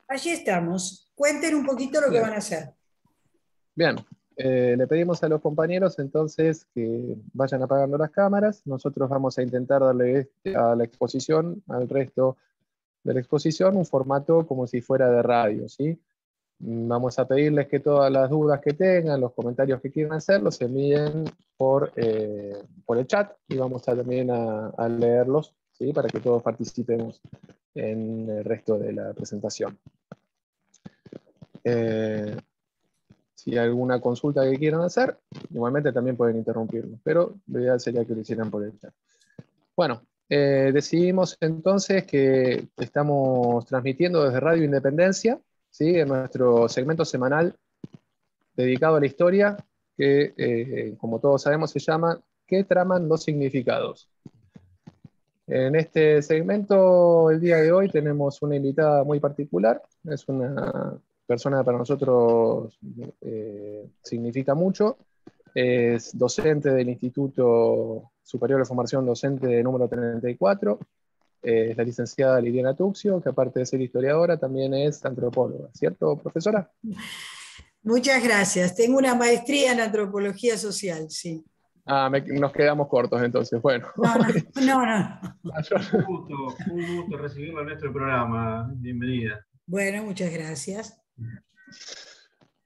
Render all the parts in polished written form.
Allí estamos. Cuenten un poquito lo que van Bien, a hacer. bien. Le pedimos a los compañeros entonces que vayan apagando las cámaras. Nosotros vamos a intentar darle a la exposición, al resto de la exposición, un formato como si fuera de radio, ¿sí? Vamos a pedirles que todas las dudas que tengan, los comentarios que quieran hacer, los envíen por el chat y vamos a también a leerlos, ¿sí? Para que todos participemos en el resto de la presentación. Eh, Si hay alguna consulta que quieran hacer, igualmente también pueden interrumpirnos, pero lo ideal sería que lo hicieran por el chat. Bueno, decidimos entonces que estamos transmitiendo desde Radio Independencia, ¿sí? En nuestro segmento semanal dedicado a la historia, que como todos sabemos se llama ¿Qué traman los significados? En este segmento, el día de hoy, tenemos una invitada muy particular. Es una persona que para nosotros significa mucho. Es docente del Instituto Superior de Formación Docente número 34. Es la licenciada Liliana Tuxio, que aparte de ser historiadora, también es antropóloga. ¿Cierto, profesora? Muchas gracias. Tengo una maestría en antropología social, sí. Nos quedamos cortos entonces. Bueno, No, no, no, no. Un gusto recibirlo en nuestro programa. Bienvenida. Bueno, muchas gracias.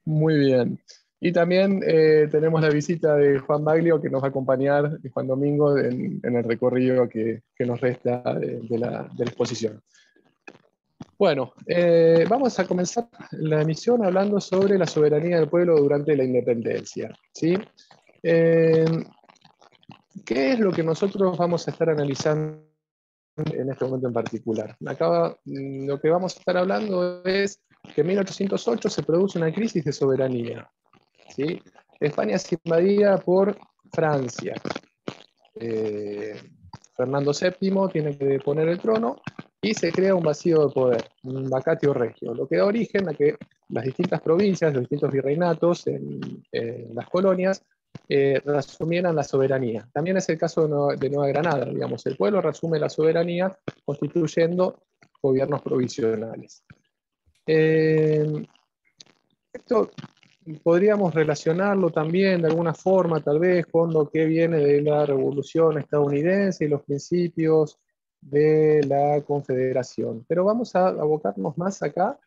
muy bien. Y también tenemos la visita de Juan Baglio, que nos va a acompañar, Juan Domingo, en el recorrido que nos resta de la exposición. Bueno, vamos a comenzar la emisión hablando sobre la soberanía del pueblo durante la independencia, ¿sí? Eh, ¿Qué es lo que nosotros vamos a estar analizando en este momento en particular? Acá lo que vamos a estar hablando es que en 1808 se produce una crisis de soberanía, ¿sí? España es invadida por Francia. Fernando VII tiene que deponer el trono y se crea un vacío de poder, un vacatio regio, lo que da origen a que las distintas provincias, los distintos virreinatos en las colonias reasumieran la soberanía. También es el caso de Nueva Granada, digamos, el pueblo reasume la soberanía constituyendo gobiernos provisionales. Esto podríamos relacionarlo también de alguna forma, tal vez, con lo que viene de la Revolución estadounidense y los principios de la Confederación. Pero vamos a abocarnos más acá.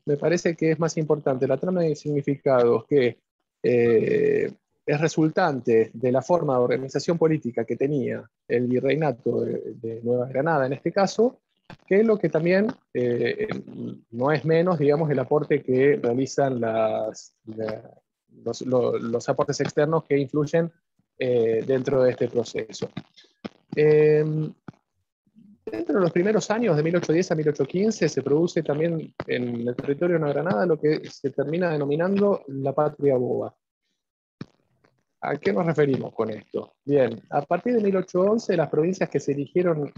Me parece que es más importante la trama de significados que es resultante de la forma de organización política que tenía el virreinato de Nueva Granada, en este caso, que es lo que también no es menos, digamos, el aporte que realizan los aportes externos que influyen dentro de este proceso. Eh, Dentro de los primeros años, de 1810 a 1815, se produce también en el territorio de Nueva Granada lo que se termina denominando la patria boba. ¿A qué nos referimos con esto? Bien, a partir de 1811, las provincias que se eligieron,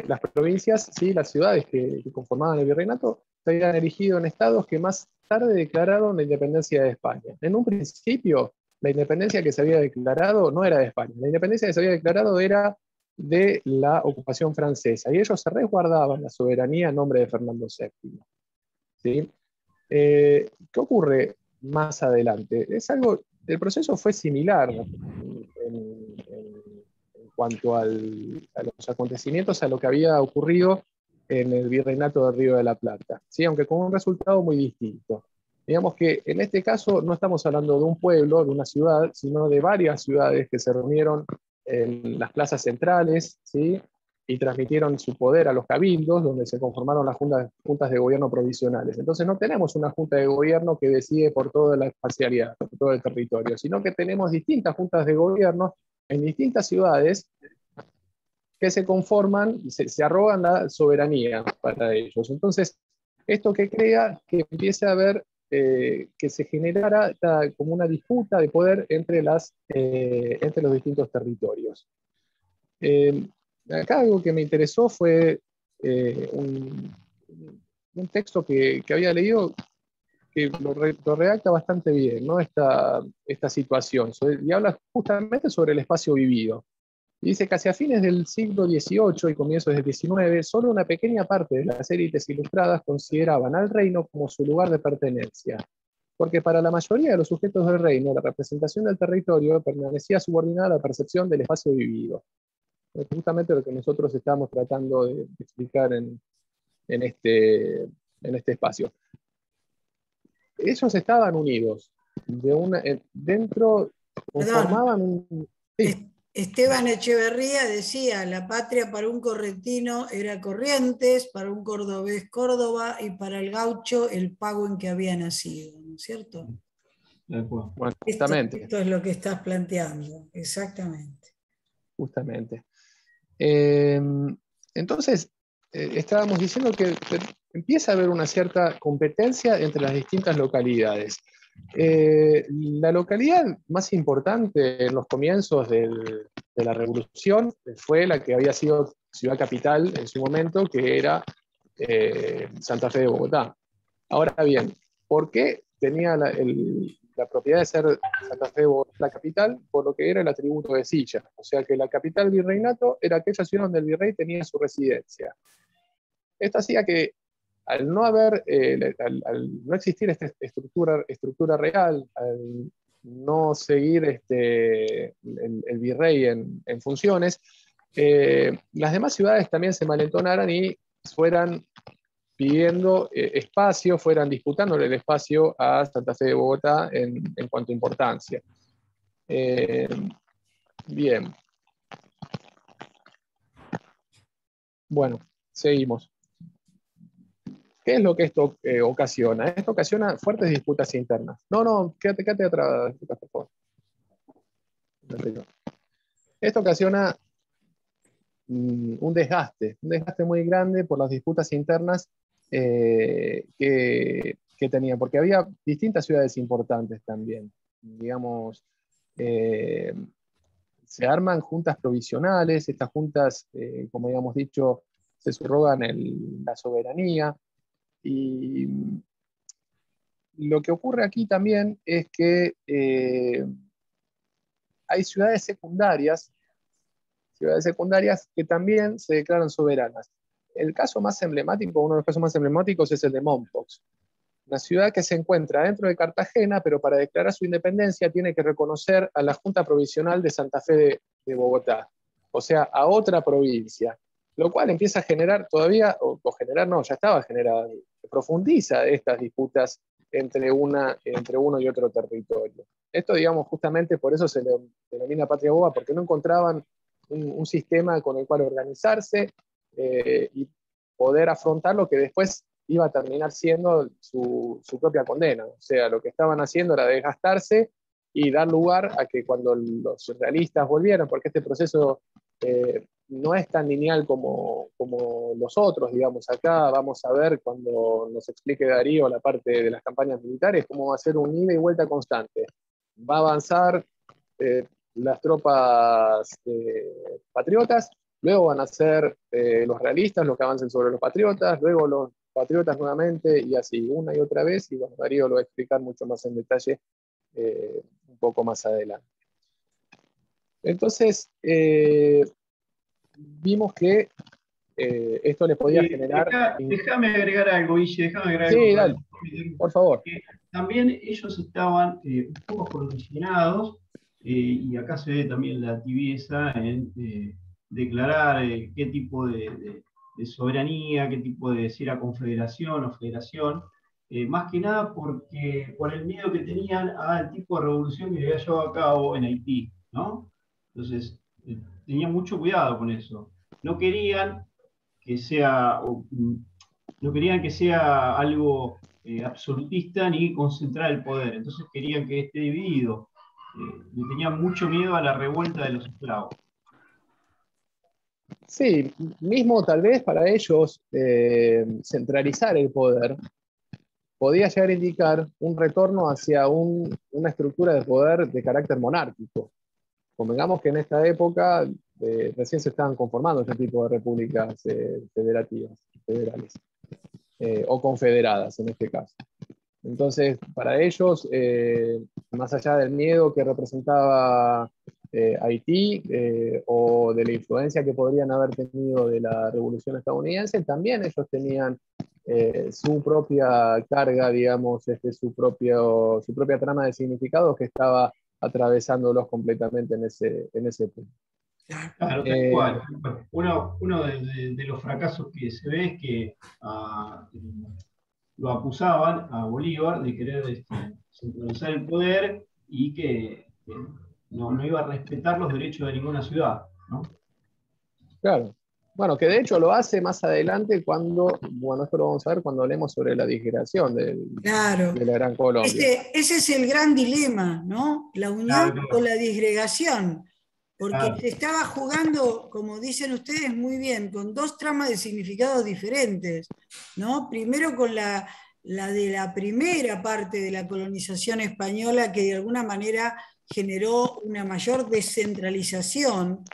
las provincias, ¿sí? Las ciudades que conformaban el virreinato, se habían erigido en estados que más tarde declararon la independencia de España. En un principio, la independencia que se había declarado no era de España, la independencia que se había declarado era de la ocupación francesa, y ellos se resguardaban la soberanía en nombre de Fernando VII. ¿Sí? ¿Qué ocurre más adelante? El proceso fue similar en cuanto a los acontecimientos a lo que había ocurrido en el virreinato del Río de la Plata, ¿sí? Aunque con un resultado muy distinto. Digamos que en este caso no estamos hablando de un pueblo, de una ciudad, sino de varias ciudades que se reunieron en las plazas centrales, ¿sí? Y transmitieron su poder a los cabildos, donde se conformaron las juntas de gobierno provisionales. Entonces no tenemos una junta de gobierno que decide por toda la espacialidad, por todo el territorio, sino que tenemos distintas juntas de gobierno en distintas ciudades que se conforman, se arrogan la soberanía para ellos. Entonces, esto que crea que empiece a haber, que se generara como una disputa de poder entre los distintos territorios. Eh, Acá algo que me interesó fue un texto que había leído que lo redacta bastante bien, ¿no? Esta situación, y habla justamente sobre el espacio vivido. Y dice que hacia fines del siglo XVIII y comienzos del XIX, solo una pequeña parte de las élites ilustradas consideraban al reino como su lugar de pertenencia, porque para la mayoría de los sujetos del reino, la representación del territorio permanecía subordinada a la percepción del espacio vivido. Es justamente lo que nosotros estamos tratando de explicar en este espacio. Ellos estaban unidos, dentro conformaban un... Sí. Esteban Echeverría decía, la patria para un correntino era Corrientes, para un cordobés Córdoba y para el gaucho el pago en que había nacido, ¿no es cierto? Bueno, justamente. Esto es lo que estás planteando, exactamente. Justamente. Entonces, estábamos diciendo que empieza a haber una cierta competencia entre las distintas localidades. La localidad más importante en los comienzos de la Revolución fue la que había sido ciudad capital en su momento, que era Santa Fe de Bogotá. Ahora bien, ¿por qué tenía la propiedad de ser Santa Fe de Bogotá la capital? Por lo que era el atributo de silla. O sea que la capital virreinato era aquella ciudad donde el virrey tenía su residencia. Esto hacía que al no haber, al no existir esta estructura real, al no seguir el virrey en funciones, las demás ciudades también se malentonaran y fueran pidiendo espacio, fueran disputándole el espacio a Santa Fe de Bogotá en cuanto a importancia. Bien. Bueno, seguimos. ¿Qué es lo que esto ocasiona? Esto ocasiona fuertes disputas internas. No, quédate atrás, por favor. Esto ocasiona un desgaste muy grande por las disputas internas que tenían, porque había distintas ciudades importantes también. Digamos, se arman juntas provisionales, estas juntas, como habíamos dicho, se subrogan la soberanía. Y lo que ocurre aquí también es que hay ciudades secundarias que también se declaran soberanas. El caso más emblemático, uno de los casos más emblemáticos es el de Mompox, una ciudad que se encuentra dentro de Cartagena, pero para declarar su independencia tiene que reconocer a la Junta Provisional de Santa Fe de Bogotá, o sea, a otra provincia, lo cual empieza a generar todavía, ya estaba generada, profundiza estas disputas entre uno y otro territorio. Esto, digamos, justamente por eso se le denomina patria boba, porque no encontraban un sistema con el cual organizarse y poder afrontar lo que después iba a terminar siendo su propia condena. O sea, lo que estaban haciendo era desgastarse y dar lugar a que cuando los realistas volvieran, porque este proceso no es tan lineal como los otros, digamos, acá vamos a ver cuando nos explique Darío la parte de las campañas militares, cómo va a ser un ida y vuelta constante. Va a avanzar las tropas patriotas, luego van a ser los realistas los que avancen sobre los patriotas, luego los patriotas nuevamente, y así, una y otra vez, y bueno, Darío lo va a explicar mucho más en detalle un poco más adelante. Entonces, vimos que esto les podía generar... Déjame agregar algo, Guille, déjame agregar sí, algo. dale, por favor. También ellos estaban un poco condicionados, y acá se ve también la tibieza en declarar qué tipo de soberanía, qué tipo de si era confederación o federación, más que nada por el miedo que tenían al tipo de revolución que se había llevado a cabo en Haití, ¿no? Entonces, tenían mucho cuidado con eso. No querían que sea algo absolutista ni concentrar el poder. Entonces querían que esté dividido. Le tenían mucho miedo a la revuelta de los esclavos. Sí, mismo tal vez para ellos centralizar el poder podía llegar a indicar un retorno hacia una estructura de poder de carácter monárquico. Convengamos que en esta época recién se estaban conformando este tipo de repúblicas federales, o confederadas en este caso. Entonces, para ellos, más allá del miedo que representaba Haití, o de la influencia que podrían haber tenido de la Revolución estadounidense, también ellos tenían su propia carga, digamos, su propia trama de significados que estaba atravesándolos completamente en ese punto. Claro, tal cual. Uno de los fracasos que se ve es que lo acusaban a Bolívar de querer centralizar el poder y que no iba a respetar los derechos de ninguna ciudad, ¿no? Claro. Bueno, que de hecho lo hace más adelante cuando, bueno, esto lo vamos a ver cuando hablemos sobre la disgregación Claro. de la Gran Colombia. Ese es el gran dilema, ¿no? La unión Claro, o la disgregación. Porque claro. se estaba jugando, como dicen ustedes muy bien, con dos tramas de significados diferentes, ¿no? Primero con la de la primera parte de la colonización española, que de alguna manera generó una mayor descentralización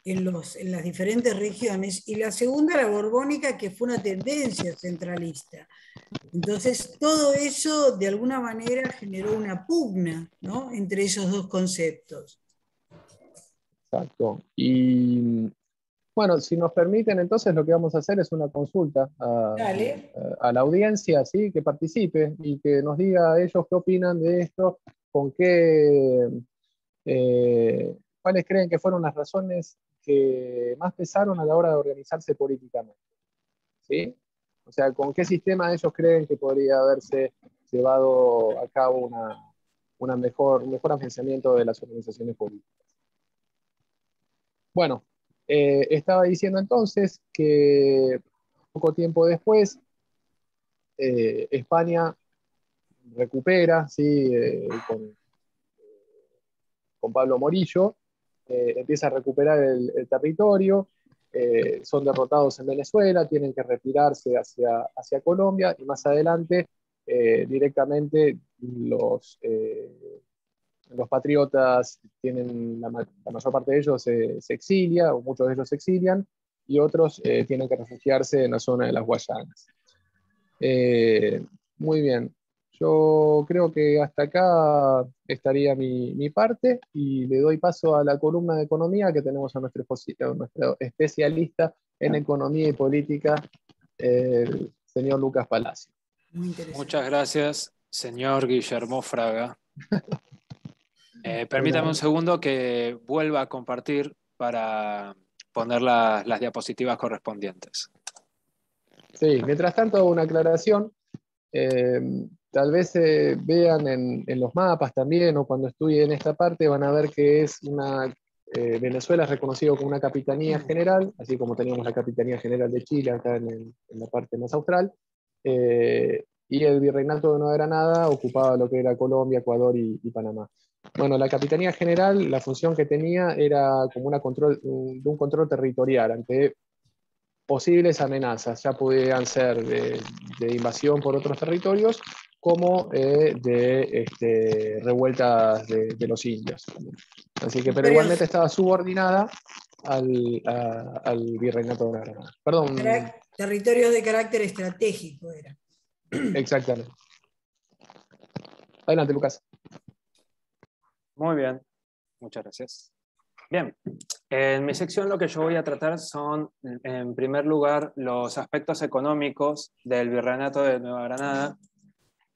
en las diferentes regiones, y la segunda, la borbónica, que fue una tendencia centralista. Entonces, todo eso de alguna manera generó una pugna, ¿no?, entre esos dos conceptos. Exacto. Y bueno, si nos permiten, entonces lo que vamos a hacer es una consulta Dale. a la audiencia, ¿sí? Que participe y que nos diga a ellos qué opinan de esto, con qué, cuáles creen que fueron las razones que más pesaron a la hora de organizarse políticamente, ¿sí? O sea, con qué sistema ellos creen que podría haberse llevado a cabo un mejor afianzamiento de las organizaciones políticas. Bueno, estaba diciendo entonces que poco tiempo después España recupera, ¿sí? Con Pablo Morillo, empieza a recuperar el territorio, son derrotados en Venezuela, tienen que retirarse hacia Colombia y más adelante directamente los patriotas tienen, la mayor parte de ellos se exilia, o muchos de ellos se exilian, y otros tienen que refugiarse en la zona de las Guayanas. Muy bien, yo creo que hasta acá estaría mi parte y le doy paso a la columna de economía que tenemos a nuestro especialista en economía y política, el señor Lucas Palacio. Muy interesante. Muchas gracias, señor Guillermo Fraga. Permítame un segundo que vuelva a compartir para poner las diapositivas correspondientes. Sí, mientras tanto, una aclaración. Tal vez vean en los mapas también, o cuando estudien esta parte, van a ver que Venezuela es reconocido como una capitanía general, así como teníamos la Capitanía General de Chile acá en la parte más austral, y el Virreinato de Nueva Granada ocupaba lo que era Colombia, Ecuador y Panamá. Bueno, la Capitanía General, la función que tenía era como un control territorial ante posibles amenazas, ya podían ser de invasión por otros territorios, como de revueltas de los indios. Así que, pero igualmente estaba subordinada al Virreinato de Nueva Granada. Perdón. Territorios de carácter estratégico era. Exactamente. Adelante, Lucas. Muy bien, muchas gracias. Bien, en mi sección lo que yo voy a tratar son, en primer lugar, los aspectos económicos del Virreinato de Nueva Granada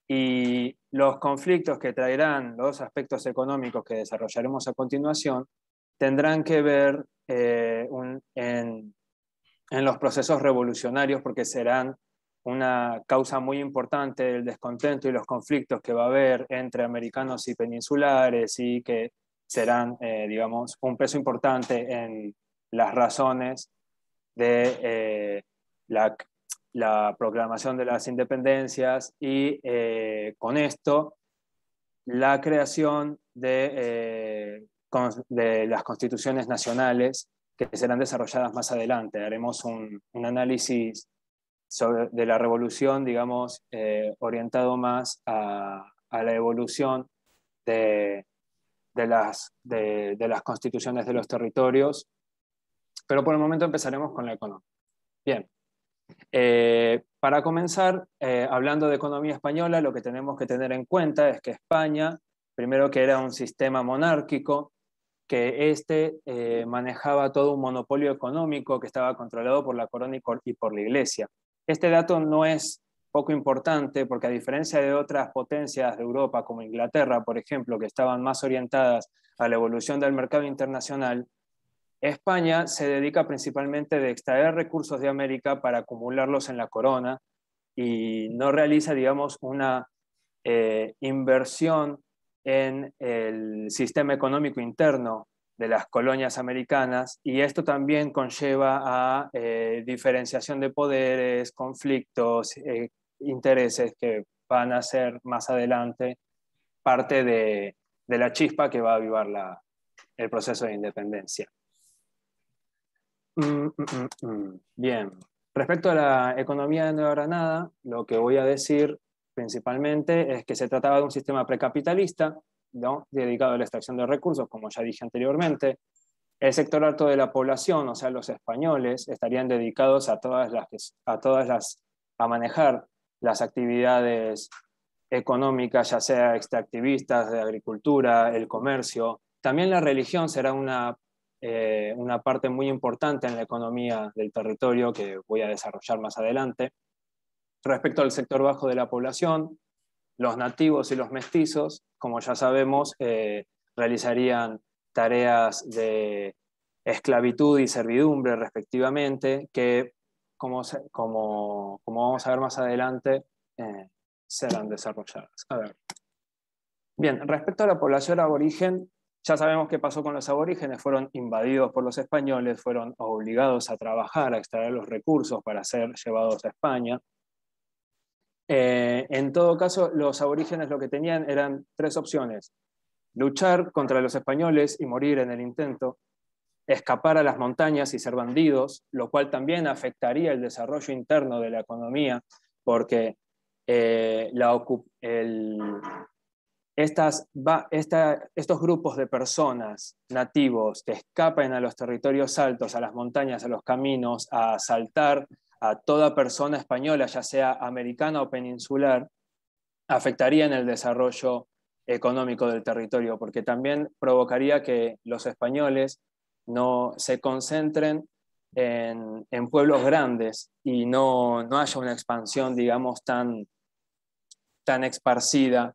y los conflictos que traerán los aspectos económicos que desarrollaremos a continuación tendrán que ver en los procesos revolucionarios, porque serán una causa muy importante del descontento y los conflictos que va a haber entre americanos y peninsulares, y que serán, digamos, un peso importante en las razones de la proclamación de las independencias y con esto la creación de las constituciones nacionales que serán desarrolladas más adelante. Haremos un análisis de la revolución, digamos, orientado más a la evolución de las constituciones de los territorios, pero por el momento empezaremos con la economía. Bien, para comenzar, hablando de economía española, lo que tenemos que tener en cuenta es que España, primero que era un sistema monárquico, que éste manejaba todo un monopolio económico que estaba controlado por la corona y por la iglesia. Este dato no es poco importante porque, a diferencia de otras potencias de Europa como Inglaterra, por ejemplo, que estaban más orientadas a la evolución del mercado internacional, España se dedica principalmente de extraer recursos de América para acumularlos en la corona y no realiza, digamos, una inversión en el sistema económico interno de las colonias americanas, y esto también conlleva a diferenciación de poderes, conflictos, intereses que van a ser más adelante parte de la chispa que va a avivar el proceso de independencia. Bien, respecto a la economía de Nueva Granada, lo que voy a decir principalmente es que se trataba de un sistema precapitalista, ¿no?, dedicado a la extracción de recursos, como ya dije anteriormente. El sector alto de la población, o sea, los españoles, estarían dedicados a manejar las actividades económicas, ya sea extractivistas, de agricultura, el comercio. También la religión será una parte muy importante en la economía del territorio que voy a desarrollar más adelante. Respecto al sector bajo de la población, los nativos y los mestizos, como ya sabemos, realizarían tareas de esclavitud y servidumbre respectivamente, que, como vamos a ver más adelante, serán desarrolladas. A ver. Bien, respecto a la población aborigen, ya sabemos qué pasó con los aborígenes. Fueron invadidos por los españoles, fueron obligados a trabajar, a extraer los recursos para ser llevados a España. En todo caso, los aborígenes lo que tenían eran tres opciones: luchar contra los españoles y morir en el intento, escapar a las montañas y ser bandidos, lo cual también afectaría el desarrollo interno de la economía, porque estos grupos de personas nativos que escapan a los territorios altos, a las montañas, a los caminos, a asaltar a toda persona española, ya sea americana o peninsular, afectarían el desarrollo económico del territorio, porque también provocaría que los españoles no se concentren en pueblos grandes y no haya una expansión, digamos, tan esparcida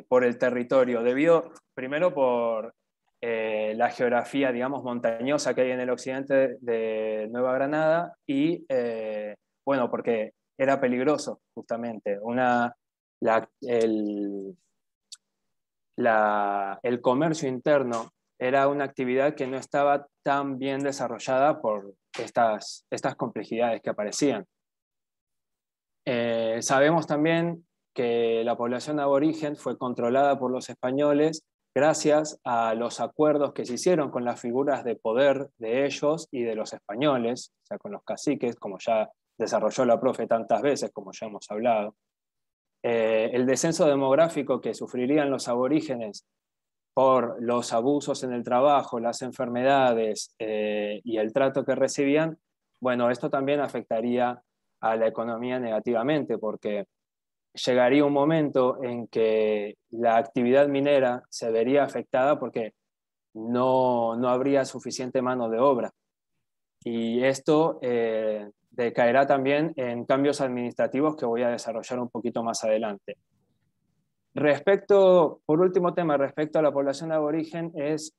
por el territorio, debido primero por la geografía, digamos, montañosa que hay en el occidente de Nueva Granada y, bueno, porque era peligroso, justamente. El comercio interno era una actividad que no estaba tan bien desarrollada por estas complejidades que aparecían. Sabemos también que la población aborigen fue controlada por los españoles gracias a los acuerdos que se hicieron con las figuras de poder de ellos y de los españoles, o sea, con los caciques, como ya desarrolló la profe tantas veces, como ya hemos hablado. El descenso demográfico que sufrirían los aborígenes por los abusos en el trabajo, las enfermedades y el trato que recibían, bueno, esto también afectaría a la economía negativamente, porque llegaría un momento en que la actividad minera se vería afectada porque no habría suficiente mano de obra. Y esto decaerá también en cambios administrativos que voy a desarrollar un poquito más adelante. Por último tema, respecto a la población aborigen, es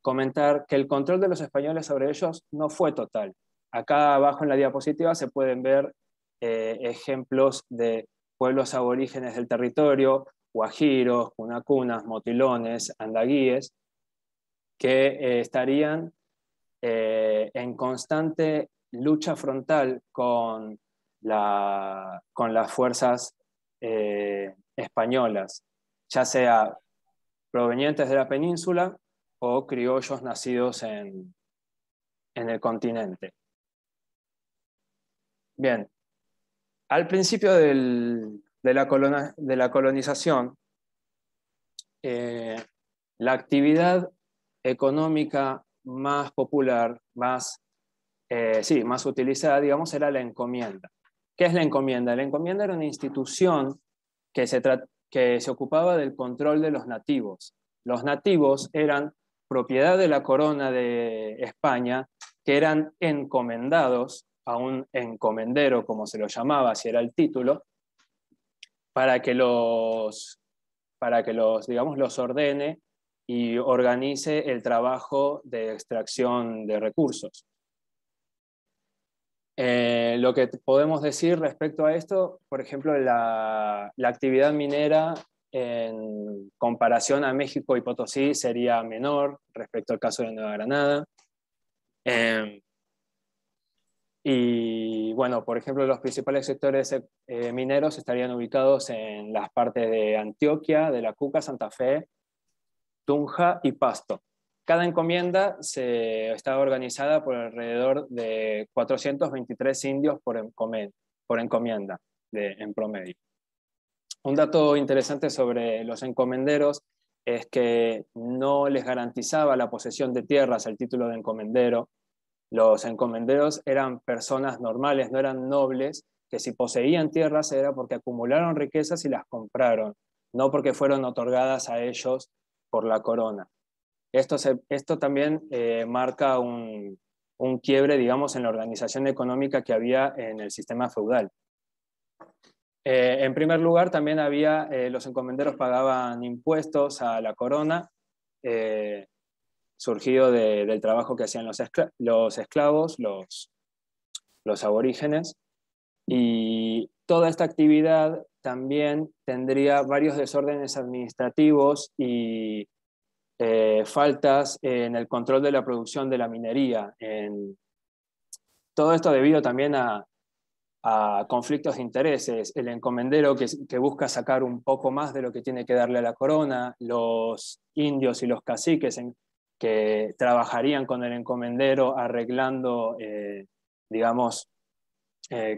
comentar que el control de los españoles sobre ellos no fue total. Acá abajo en la diapositiva se pueden ver ejemplos de pueblos aborígenes del territorio: guajiros, cunacunas, motilones, andaguíes, que estarían en constante lucha frontal con las fuerzas españolas, ya sea provenientes de la península o criollos nacidos en el continente. Bien, al principio de la colonización, la actividad económica más popular, más utilizada, digamos, era la encomienda. ¿Qué es la encomienda? La encomienda era una institución que se ocupaba del control de los nativos. Los nativos eran propiedad de la corona de España, que eran encomendados a un encomendero, como se lo llamaba, si era el título, para que digamos, los ordene y organice el trabajo de extracción de recursos. Lo que podemos decir respecto a esto, por ejemplo, la actividad minera en comparación a México y Potosí sería menor respecto al caso de Nueva Granada. Y bueno, por ejemplo, los principales sectores mineros estarían ubicados en las partes de Antioquia, de la Cuca, Santa Fe, Tunja y Pasto. Cada encomienda estaba organizada por alrededor de 423 indios por encomienda en promedio. Un dato interesante sobre los encomenderos es que no les garantizaba la posesión de tierras el título de encomendero. Los encomenderos eran personas normales, no eran nobles, que si poseían tierras era porque acumularon riquezas y las compraron, no porque fueron otorgadas a ellos por la corona. Esto también marca un quiebre, digamos, en la organización económica que había en el sistema feudal. En primer lugar, también los encomenderos pagaban impuestos a la corona, surgido del trabajo que hacían los esclavos, los aborígenes, y toda esta actividad también tendría varios desórdenes administrativos y faltas en el control de la producción de la minería. Todo esto debido también a conflictos de intereses, el encomendero que busca sacar un poco más de lo que tiene que darle a la corona, los indios y los caciques que trabajarían con el encomendero arreglando, digamos,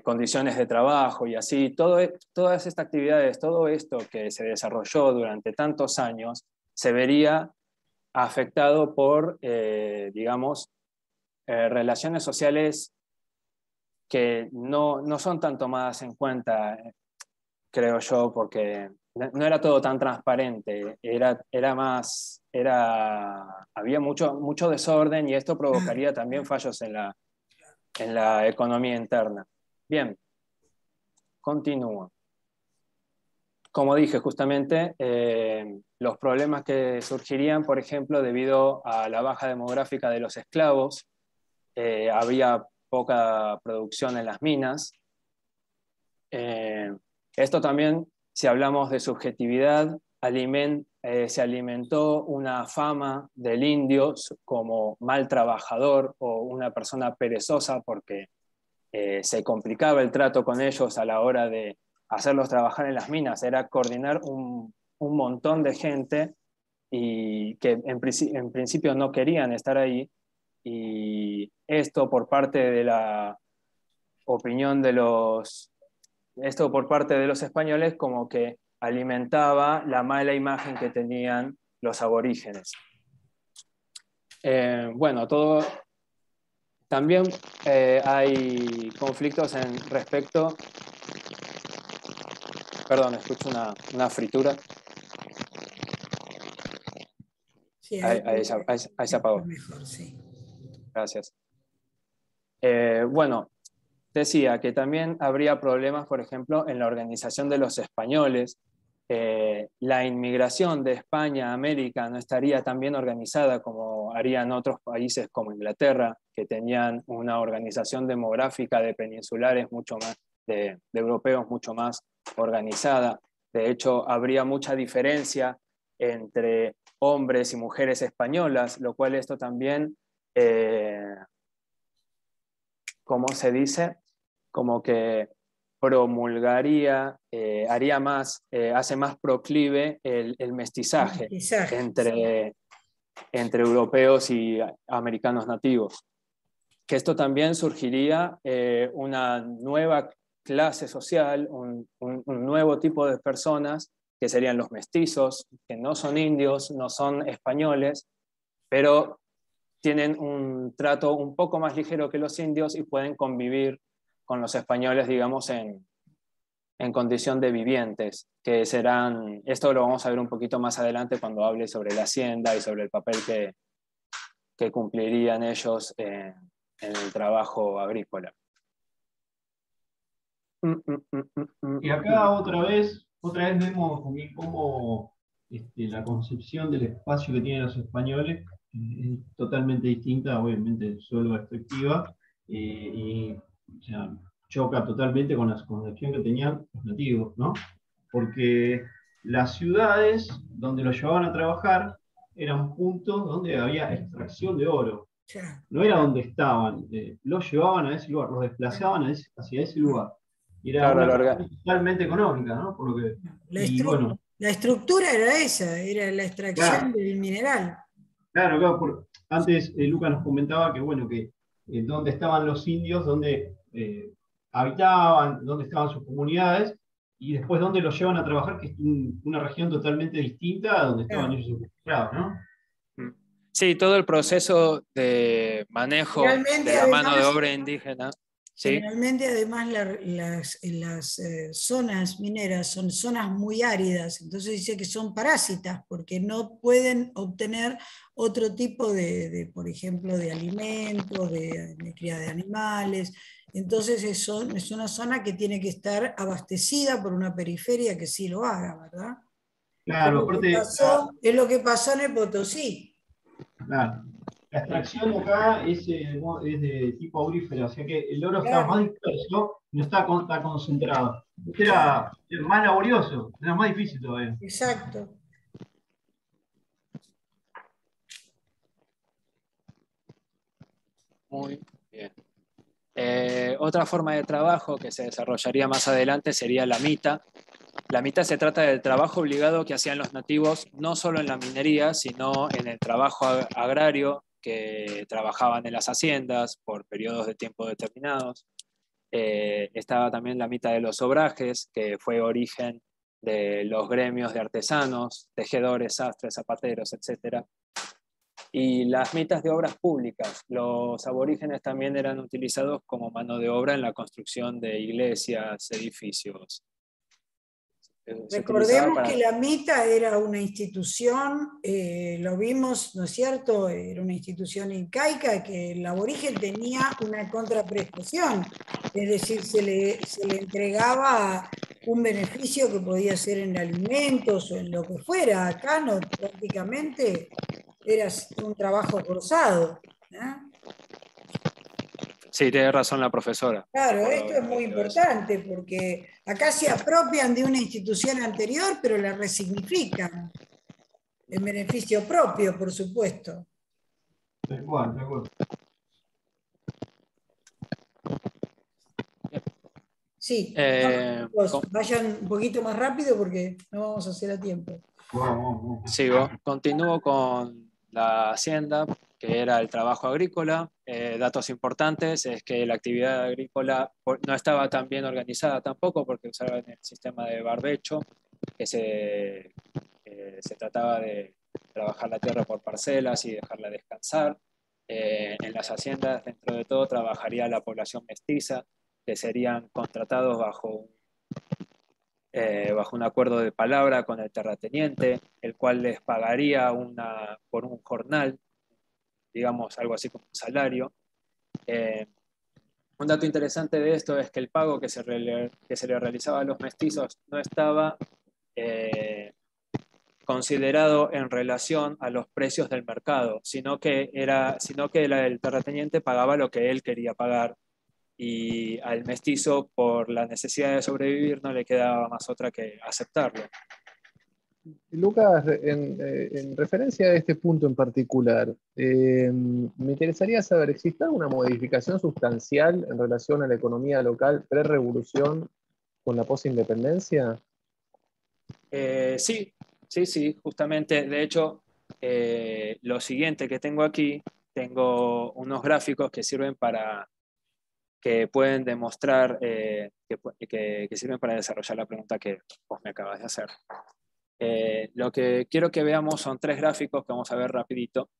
condiciones de trabajo y así. Todas estas actividades, todo esto que se desarrolló durante tantos años, se vería afectado por, digamos, relaciones sociales que no son tan tomadas en cuenta, creo yo, porque no era todo tan transparente, había mucho desorden y esto provocaría también fallos en la economía interna. Bien, continúo. Como dije justamente, los problemas que surgirían, por ejemplo, debido a la baja demográfica de los esclavos, había poca producción en las minas. Esto también, si hablamos de subjetividad, se alimentó una fama del indio como mal trabajador o una persona perezosa porque se complicaba el trato con ellos a la hora de hacerlos trabajar en las minas. Era coordinar un montón de gente y que en principio no querían estar ahí. Y esto por parte de la opinión esto por parte de los españoles como que alimentaba la mala imagen que tenían los aborígenes. Bueno, también hay conflictos respecto... Perdón, escucho una fritura. Sí, ahí se apagó. Mejor, sí. Gracias. Bueno, decía que también habría problemas, por ejemplo, en la organización de los españoles. La inmigración de España a América no estaría tan bien organizada como harían otros países como Inglaterra, que tenían una organización demográfica de peninsulares mucho más, de europeos mucho más organizada. De hecho, habría mucha diferencia entre hombres y mujeres españolas, lo cual esto también, ¿cómo se dice? Como que promulgaría, hace más proclive el mestizaje entre europeos y americanos nativos. Que esto también surgiría una nueva clase social, un nuevo tipo de personas que serían los mestizos, que no son indios, no son españoles, pero tienen un trato un poco más ligero que los indios y pueden convivir con los españoles, digamos, en condición de vivientes, que serán, esto lo vamos a ver un poquito más adelante cuando hable sobre la hacienda y sobre el papel que cumplirían ellos en el trabajo agrícola. Y acá otra vez vemos también cómo la concepción del espacio que tienen los españoles es totalmente distinta, obviamente solo extractiva, y o sea, choca totalmente con la concepción que tenían los nativos, ¿no? Porque las ciudades donde los llevaban a trabajar eran puntos donde había extracción de oro. Ya. No era donde estaban, los llevaban a ese lugar, los desplazaban hacia ese lugar. Y era Claro, una cuestión totalmente económica, ¿no? Por lo que, y bueno, La estructura era esa, era la extracción claro, del mineral. claro, antes Luca nos comentaba que, bueno, que dónde estaban los indios, dónde habitaban, dónde estaban sus comunidades, y después dónde los llevan a trabajar, que es una región totalmente distinta a donde estaban Claro. ellos refugiados, ¿no? Sí, todo el proceso de manejo Realmente, de la mano de además, obra indígena. ¿Sí? generalmente, además, las zonas mineras son zonas muy áridas, entonces dice que son parásitas, porque no pueden obtener otro tipo por ejemplo, de alimentos, de cría de animales. Entonces es una zona que tiene que estar abastecida por una periferia que sí lo haga, ¿verdad? Claro, aparte, Es lo que pasó en el Potosí. claro, la extracción de acá es de tipo aurífero, o sea que el oro está Claro, más disperso y no está tan concentrado. Este claro, era más laborioso, era más difícil todavía. exacto. Muy bien. Otra forma de trabajo que se desarrollaría más adelante sería la mita. La mita se trata del trabajo obligado que hacían los nativos, no solo en la minería, sino en el trabajo agrario, que trabajaban en las haciendas por periodos de tiempo determinados. Estaba también la mita de los obrajes, que fue origen de los gremios de artesanos, tejedores, sastres, zapateros, etc. Y las mitas de obras públicas. Los aborígenes también eran utilizados como mano de obra en la construcción de iglesias, edificios. Se utilizaba Recordemos para... que la MITA era una institución, lo vimos, ¿no es cierto? Era una institución incaica que el aborigen tenía una contraprestación, es decir, se le entregaba un beneficio que podía ser en alimentos o en lo que fuera. Acá no, prácticamente era un trabajo forzado, ¿eh? Sí, tiene razón la profesora. Claro, Recuerdo esto es haber muy leído eso. importante porque acá se apropian de una institución anterior, pero la resignifican en beneficio propio, por supuesto. Tal cual, tal cual. Sí, Eh, chicos, vayan un poquito más rápido porque no vamos a hacer a tiempo. Sigo. Continúo con la hacienda, que era el trabajo agrícola. Datos importantes es que la actividad agrícola no estaba tan bien organizada tampoco porque usaban el sistema de barbecho, que se trataba de trabajar la tierra por parcelas y dejarla descansar. En las haciendas, dentro de todo, trabajaría la población mestiza, que serían contratados bajo un acuerdo de palabra con el terrateniente, el cual les pagaría por un jornal, digamos algo así como un salario. Un dato interesante de esto es que el pago que se le realizaba a los mestizos no estaba considerado en relación a los precios del mercado, sino que el terrateniente pagaba lo que él quería pagar, y al mestizo, por la necesidad de sobrevivir, no le quedaba más otra que aceptarlo. Lucas, en referencia a este punto en particular, me interesaría saber, ¿existe alguna modificación sustancial en relación a la economía local pre-revolución con la posindependencia? Sí, justamente. De hecho, lo siguiente que tengo aquí, tengo unos gráficos que sirven que pueden demostrar, que sirven para desarrollar la pregunta que vos me acabas de hacer. Lo que quiero que veamos son tres gráficos que vamos a ver rapidito.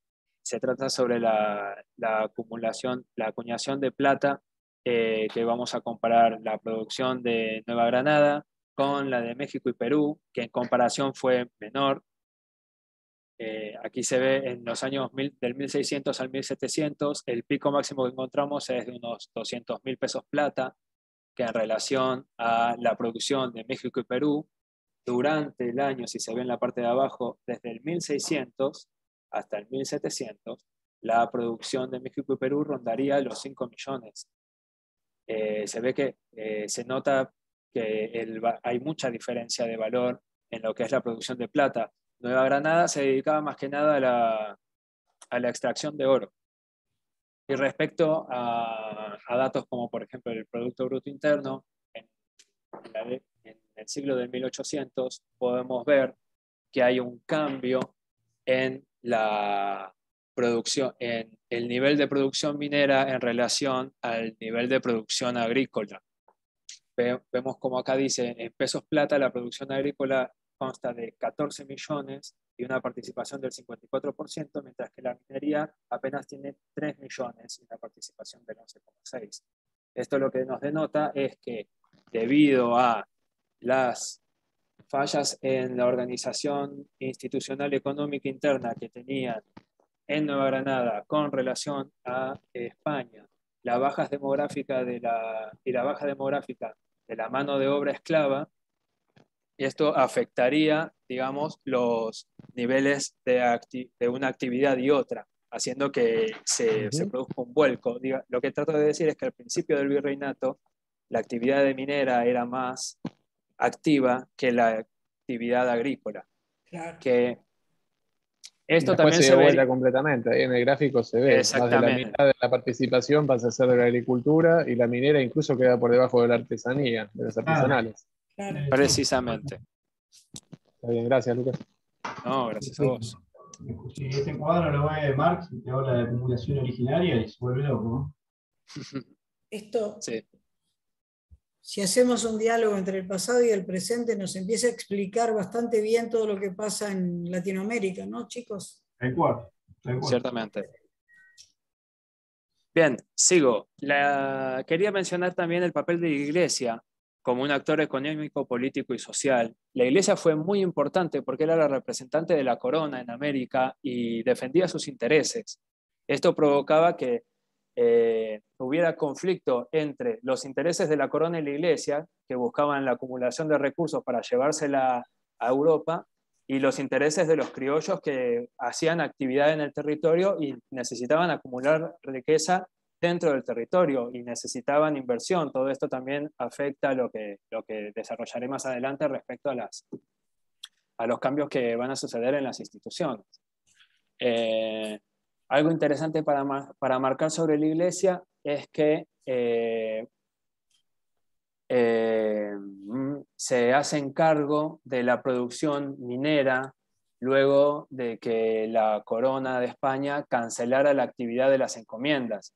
Se trata sobre la acumulación, la acuñación de plata que vamos a comparar la producción de Nueva Granada con la de México y Perú, que en comparación fue menor. Aquí se ve en los años del 1600 al 1700, el pico máximo que encontramos es de unos 200.000 pesos plata, que en relación a la producción de México y Perú, durante el año, si se ve en la parte de abajo, desde el 1600 hasta el 1700, la producción de México y Perú rondaría los 5 millones. Se ve que se nota que hay mucha diferencia de valor en lo que es la producción de plata. Nueva Granada se dedicaba más que nada a la extracción de oro. Y respecto a datos como, por ejemplo, el Producto Bruto Interno, en el siglo de 1800 podemos ver que hay un cambio en la producción, en el nivel de producción minera en relación al nivel de producción agrícola. Vemos como acá dice, en pesos plata la producción agrícola consta de 14 millones y una participación del 54%, mientras que la minería apenas tiene 3 millones y una participación del 11,6%. Esto lo que nos denota es que debido a las fallas en la organización institucional económica interna que tenían en Nueva Granada con relación a España, la baja demográfica de la mano de obra esclava, y esto afectaría, digamos, los niveles de una actividad y otra, haciendo que se produzca un vuelco. Lo que trato de decir es que al principio del virreinato la actividad de minera era más activa que la actividad agrícola. Claro. Que esto después también se se dio vuelta ve completamente. Ahí en el gráfico se ve, más de la exactamente. mitad de la participación pasa a ser de la agricultura y la minera incluso queda por debajo de la artesanía, de los artesanales. Claro. Precisamente. Está bien, gracias, Lucas. No, gracias a vos. Si este cuadro lo ve Marx, que habla de acumulación originaria y se vuelve loco. Esto, Sí. si hacemos un diálogo entre el pasado y el presente, nos empieza a explicar bastante bien todo lo que pasa en Latinoamérica, ¿no, chicos? Tal cual. Ciertamente. Bien, sigo. Quería mencionar también el papel de la Iglesia como un actor económico, político y social. La Iglesia fue muy importante porque era la representante de la corona en América y defendía sus intereses. Esto provocaba que hubiera conflicto entre los intereses de la corona y la Iglesia, que buscaban la acumulación de recursos para llevársela a Europa, y los intereses de los criollos que hacían actividad en el territorio y necesitaban acumular riqueza dentro del territorio y necesitaban inversión. Todo esto también afecta lo que desarrollaré más adelante respecto a los cambios que van a suceder en las instituciones. Algo interesante para marcar sobre la Iglesia es que se hacen cargo de la producción minera luego de que la corona de España cancelara la actividad de las encomiendas.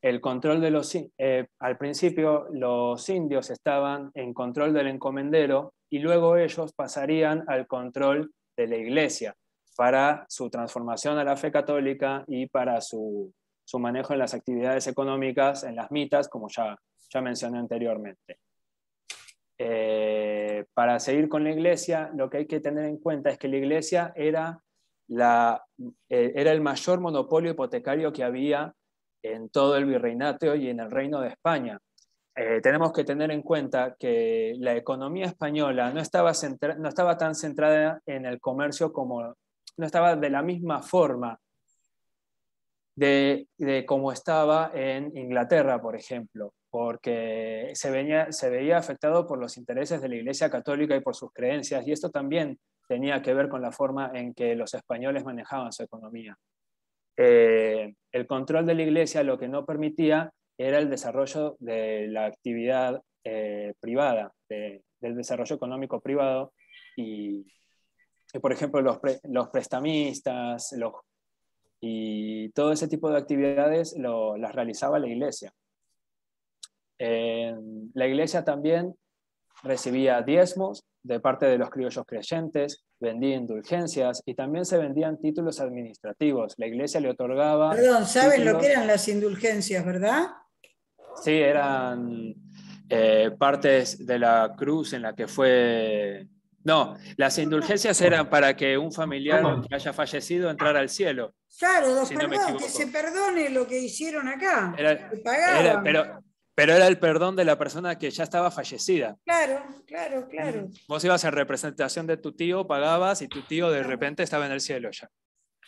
El control de al principio los indios estaban en control del encomendero y luego ellos pasarían al control de la Iglesia para su transformación a la fe católica y para su manejo en las actividades económicas, en las mitas, como ya mencioné anteriormente. Para seguir con la Iglesia, lo que hay que tener en cuenta es que la Iglesia era el mayor monopolio hipotecario que había en todo el virreinato y en el Reino de España. Tenemos que tener en cuenta que la economía española no estaba tan centrada en el comercio no estaba de la misma forma de como estaba en Inglaterra, por ejemplo, porque se veía afectado por los intereses de la Iglesia Católica y por sus creencias, y esto también tenía que ver con la forma en que los españoles manejaban su economía. El control de la Iglesia lo que no permitía era el desarrollo de la actividad privada, del desarrollo económico privado, y por ejemplo los prestamistas y todo ese tipo de actividades las realizaba la Iglesia. La Iglesia también recibía diezmos de parte de los criollos creyentes, vendía indulgencias y también se vendían títulos administrativos. La Iglesia le otorgaba... Perdón, ¿saben lo que títulos... eran las indulgencias, verdad? Sí, eran partes de la cruz en la que fue... No, las indulgencias eran para que un familiar que haya fallecido entrara al cielo, Claro, si no me que se equivoco. perdone lo que hicieron acá, Era, que pagaban. pero era el perdón de la persona que ya estaba fallecida. Claro, claro, claro. Vos ibas en representación de tu tío, pagabas y tu tío de repente estaba en el cielo ya.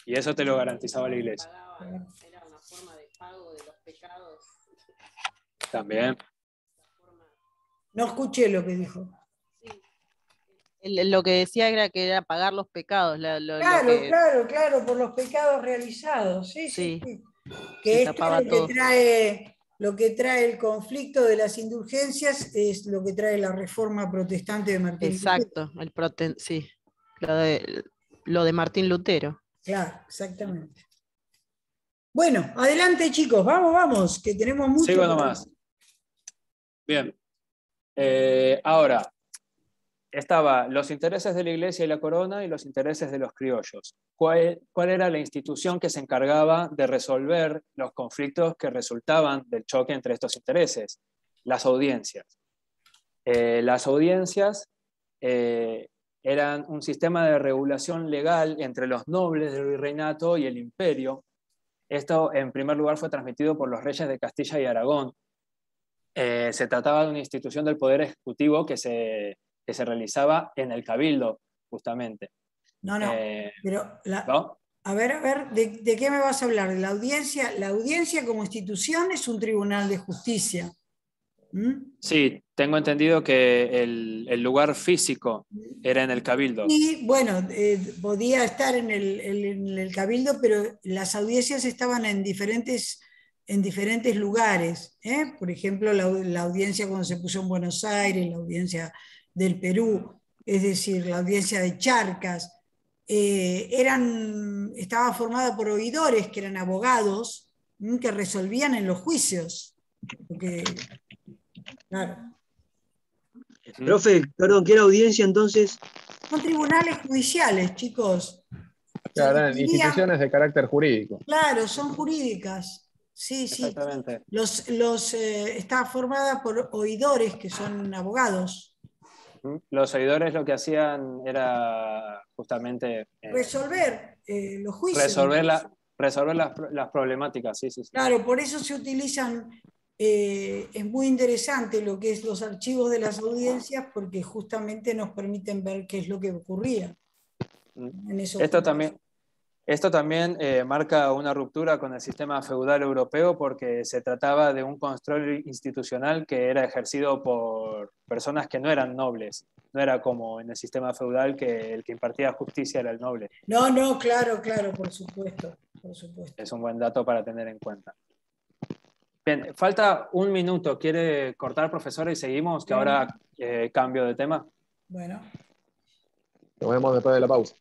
Y eso te lo garantizaba la iglesia. Era una forma de pago de los pecados. También. No escuché lo que dijo. Lo que decía era que era pagar los pecados. Claro, claro, claro, por los pecados realizados. Sí, sí, Sí. sí. Se Que esto tapaba es todo. lo que trae el conflicto de las indulgencias, es lo que trae la reforma protestante de Martín Lutero. Exacto, sí. Lo de Martín Lutero. Claro, exactamente. Bueno, adelante chicos, vamos, que tenemos mucho. Sigo nomás. Bien. Ahora, estaba los intereses de la iglesia y la corona y los intereses de los criollos. ¿Cuál era la institución que se encargaba de resolver los conflictos que resultaban del choque entre estos intereses? Las audiencias. Las audiencias eran un sistema de regulación legal entre los nobles del virreinato y el imperio. Esto, en primer lugar, fue transmitido por los reyes de Castilla y Aragón. Se trataba de una institución del Poder Ejecutivo que se realizaba en el Cabildo, justamente. No, pero ¿no? A ver, ¿de qué me vas a hablar? La audiencia como institución es un tribunal de justicia. ¿Mm? Sí, tengo entendido que el lugar físico era en el Cabildo. Y bueno, podía estar en el Cabildo, pero las audiencias estaban en diferentes lugares. Por ejemplo, la audiencia cuando se puso en Buenos Aires, la audiencia del Perú, es decir, la audiencia de Charcas, estaba formada por oidores que eran abogados que resolvían en los juicios. Porque, claro. Profe, perdón, ¿qué era audiencia entonces? Son tribunales judiciales, chicos. Claro, eran instituciones de carácter jurídico. Claro, son jurídicas. Sí, sí. Exactamente. Está formada por oidores que son abogados. Los oidores lo que hacían era justamente Resolver los juicios. Resolver las problemáticas, sí. Claro, por eso se utilizan, es muy interesante lo que es los archivos de las audiencias, porque justamente nos permiten ver qué es lo que ocurría. En esos Esto también marca una ruptura con el sistema feudal europeo porque se trataba de un control institucional que era ejercido por personas que no eran nobles. No era como en el sistema feudal que el que impartía justicia era el noble. No, claro, por supuesto. Es un buen dato para tener en cuenta. Bien, falta un minuto. ¿Quiere cortar, profesora, y seguimos? Que ahora cambio de tema. Bueno. Nos vemos después de la pausa.